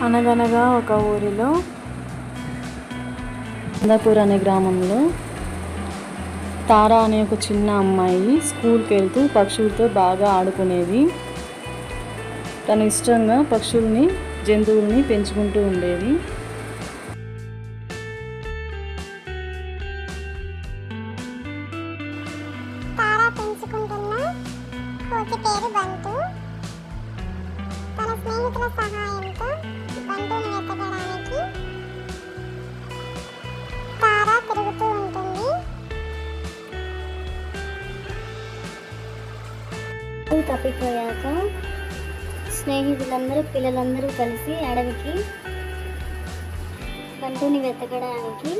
అనగనగా ఒక ఊరిలో చందాపూర్ అనే గ్రామంలో తారా అనే ఒక చిన్న అమ్మాయి స్కూల్కి వెళ్తూ పక్షులతో బాగా ఆడుకునేది. తను ఇష్టంగా పక్షుల్ని, జంతువుల్ని పెంచుకుంటూ ఉండేది. తారా పెంచుకుంటున్న కోతి పేరు బంటు. తన స్నేహితుల సహాయంతో బంటుని వెతకడానికి తారా తిరుగుతూ ఉంటుంది. తప్పిపోయాక స్నేహితులందరూ పిల్లలందరూ కలిసి అడవికి బంటుని వెతకడానికి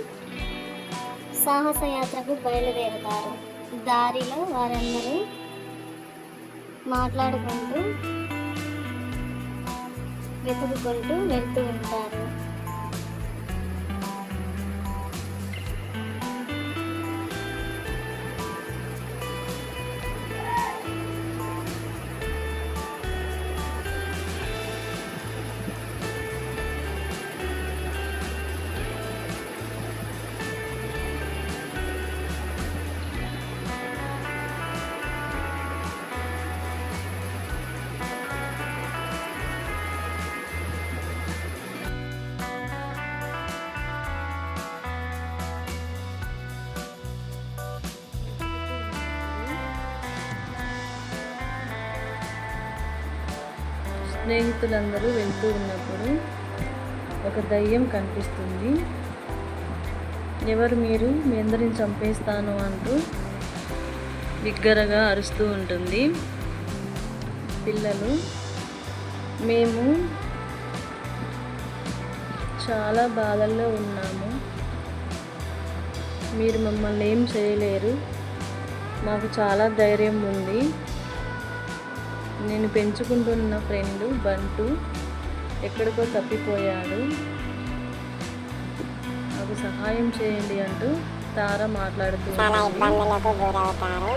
సాహసయాత్రకు బయలుదేరుతారు. దారిలో వారందరూ మాట్లాడుకుంటూ వెతుకుకుంటూ వెళ్తూ ఉంటారు. స్నేహితులందరూ వెళ్తూ ఉన్నప్పుడు ఒక దయ్యం కనిపిస్తుంది. ఎవరు మీరు? మీ అందరిని చంపేస్తాను అంటూ బిగ్గరగా అరుస్తూ ఉంటుంది. పిల్లలు, మేము చాలా బాధల్లో ఉన్నాము, మీరు మమ్మల్ని ఏం చేయలేరు, మాకు చాలా ధైర్యం ఉంది, నేను పెంచుకుంటున్న ఫ్రెండ్ బంటు ఎక్కడికో తప్పిపోయాడు, నాకు సహాయం చేయండి అంటూ తార మాట్లాడుతూ చాలా ఇబ్బందులకు గురవుతారు.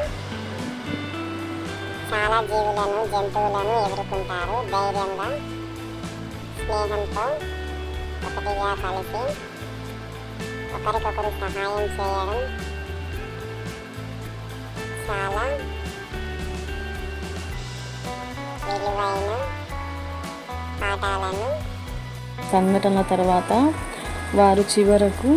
చాలా జీవులను, జంతువులను ఎదుర్కొంటారు. ధైర్యంగా, స్నేహంతో ఒకటిగా కలిసి ఒకరికొకరు సహాయం చేయడం చాలా విలువైన పాఠాలను సంఘటనల తర్వాత వారు చివరకు